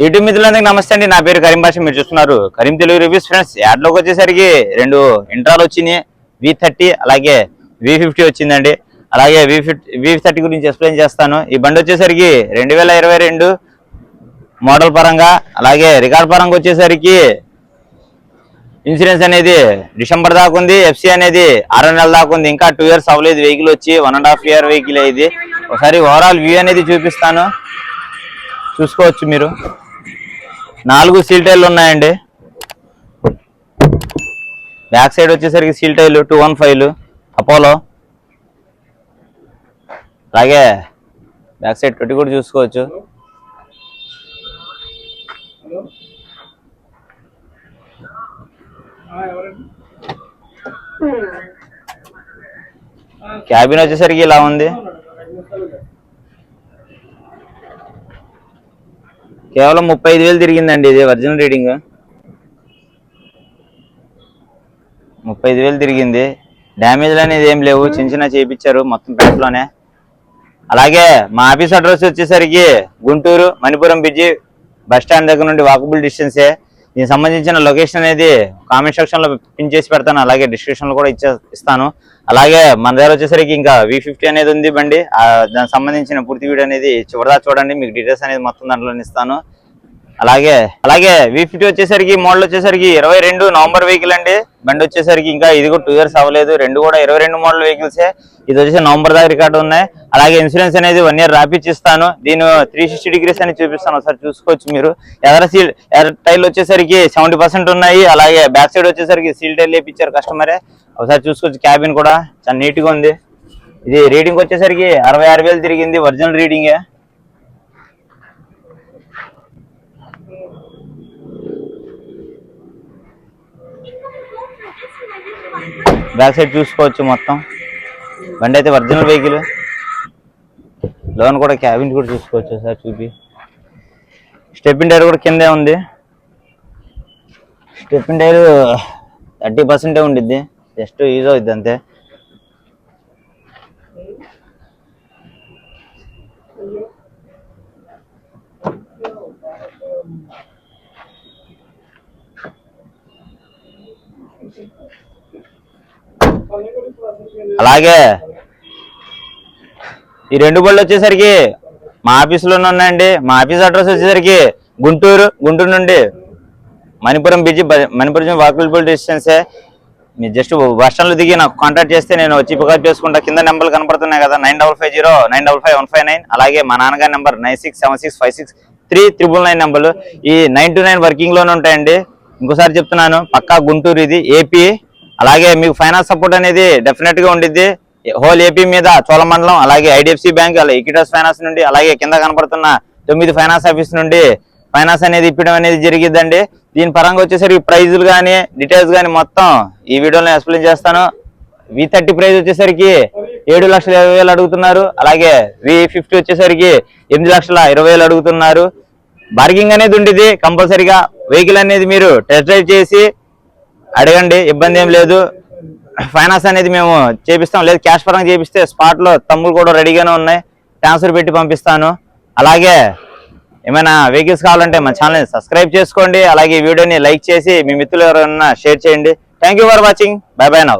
YouTube మిత్రులందరికీ నమస్తే అండి. నా పేరు కరీం భాష. మీరు చూస్తున్నారు కరీం తెలుగు రివ్యూస్. ఫ్రెండ్స్, యాడ్లోకి వచ్చేసరికి 2 ఇంట్రాలు వచ్చినాయి. V30 అలాగే V50 వచ్చిందండి. అలాగే V30 గురించి ఎక్స్ప్లెయిన్ చేస్తాను. ఈ బండి వచ్చేసరికి 2022 మోడల్ పరంగా అలాగే రికార్డ్ పరంగా వచ్చేసరికి ఇన్సూరెన్స్ అనేది డిసెంబర్ దాకా ఉంది. ఎఫ్సీ అనేది 6 నెలల దాకా ఉంది. ఇంకా 2 ఇయర్స్ అవ్వలేదు వెహికల్ వచ్చి. 1.5 ఇయర్ వెహికల్ ఇది. ఒకసారి ఓవరాల్ వ్యూ అనేది చూపిస్తాను, చూసుకోవచ్చు మీరు. 4 సీల్ టైర్లు ఉన్నాయండి. బ్యాక్ సైడ్ వచ్చేసరికి సీల్ టైర్లు 215 అపోలో. అలాగే బ్యాక్ సైడ్ పెట్టి కూడా చూసుకోవచ్చు. క్యాబిన్ వచ్చేసరికి ఇలా ఉంది. కేవలం 35,000 తిరిగిందండి. ఇది ఒరిజినల్ రీడింగ్ 35,000 తిరిగింది. డ్యామేజ్లు అనేది ఏం లేవు, చిన్న చిన్న చేయించారు మొత్తం ప్యాక్లోనే. అలాగే మా ఆఫీస్ అడ్రస్ వచ్చేసరికి Guntur Manipuram bridge bus stand దగ్గర నుండి వాకబుల్ డిస్టెన్సే. దీనికి సంబంధించిన లొకేషన్ అనేది కామెంట్ సెక్షన్లో పిన్ చేసి పెడతాను, అలాగే డిస్క్రిప్షన్లో కూడా ఇస్తాను. అలాగే మన దగ్గర వచ్చేసరికి ఇంకా V50 అనేది ఉంది బండి. దానికి సంబంధించిన పూర్తి వీడియో అనేది చివరిదా చూడండి, మీకు డీటెయిల్స్ అనేది మొత్తం దాంట్లో ఇస్తాను. అలాగే V50 వచ్చేసరికి మోడల్ వచ్చేసరికి 22 నవంబర్ వెహికల్ అండి. బండి వచ్చేసరికి ఇంకా ఇది కూడా 2 ఇయర్స్ అవ్వలేదు. రెండు కూడా 22 మోడల్ వెహికల్సే. ఇది వచ్చేసి నవంబర్ దాకా రికార్డు ఉన్నాయి. అలాగే ఇన్సూరెన్స్ అనేది 1 ఇయర్ రాపిచ్చిస్తాను. దీని 360 డిగ్రీస్ అని చూపిస్తాను, ఒకసారి చూసుకోవచ్చు మీరు. ఎదర టైర్లు వచ్చేసరికి 70% ఉన్నాయి. అలాగే బ్యాక్ సైడ్ వచ్చేసరికి సీల్ టైర్లు వేయించారు కస్టమరే, ఒకసారి చూసుకోవచ్చు. క్యాబిన్ కూడా చాలా నీట్గా ఉంది. ఇది రీడింగ్ వచ్చేసరికి 66,000 తిరిగింది, ఒరిజినల్ రీడింగే. బ్యాక్ సైడ్ చూసుకోవచ్చు మొత్తం. బండి అయితే ఒరిజినల్ వెహికల్. లోన్ కూడా క్యాబిన్ కూడా చూసుకోవచ్చు, సార్ చూపి. స్టెప్పిన్ టైర్ కూడా కిందే ఉంది. స్టెప్పిన్ టైర్ 30% ఉండిద్ది, జస్ట్ యూజ్ అవుద్ది అంతే. అలాగే ఈ 2 బళ్ళు వచ్చేసరికి మా ఆఫీసులోనే ఉన్నాయండి. మా ఆఫీస్ అడ్రస్ వచ్చేసరికి గుంటూరు నుండి మణిపురం వాకబుల్ డిస్టెన్సే. మీరు జస్ట్ బస్ స్టాండ్లో దిగి నాకు కాంటాక్ట్ చేస్తే నేను వచ్చి పికప్ చేసుకుంటా. కింద నెంబర్లు కనపడుతున్నాయి కదా, 9550955159. అలాగే మా నాన్నగారి నెంబర్ 9676563999 నెంబర్లు. ఈ 9 to 9 వర్కింగ్లోనే ఉంటాయండి. ఇంకోసారి చెప్తున్నాను, పక్కా గుంటూరు, ఇది ఏపీ. అలాగే మీకు ఫైనాన్స్ సపోర్ట్ అనేది డెఫినెట్ గా ఉండిద్ది హోల్ ఏపీ మీద. చోళమండలం అలాగే ఐడిఎఫ్సి బ్యాంక్, అలాగే ఈక్విటాస్ ఫైనాన్స్ నుండి, అలాగే కింద కనపడుతున్న 9 ఫైనాన్స్ ఆఫీస్ నుండి ఫైనాన్స్ అనేది ఇప్పడం అనేది జరిగిద్దండి. దీని పరంగా వచ్చేసరికి ప్రైజులు కానీ డీటెయిల్స్ కానీ మొత్తం ఈ వీడియోలో ఎక్స్ప్లెయిన్ చేస్తాను. V30 ప్రైజ్ వచ్చేసరికి 7,20,000 అడుగుతున్నారు. అలాగే V50 వచ్చేసరికి 8,20,000 అడుగుతున్నారు. బార్గింగ్ అనేది ఉండేది కంపల్సరీగా. వెహికల్ అనేది మీరు టెస్ట్ డ్రైవ్ చేసి అడగండి, ఇబ్బంది ఏం లేదు. ఫైనాన్స్ అనేది మేము చేపిస్తాం, లేదు క్యాష్ పరంగా చేపిస్తే స్పాట్లో తమ్ములు కూడా రెడీగానే ఉన్నాయి, ట్రాన్స్ఫర్ పెట్టి పంపిస్తాను. అలాగే ఏమైనా వెహికల్స్ కావాలంటే మా ఛానల్ని సబ్స్క్రైబ్ చేసుకోండి. అలాగే ఈ వీడియోని లైక్ చేసి మీ మిత్రులు ఎవరైనా షేర్ చేయండి. Thank you for watching. By by now.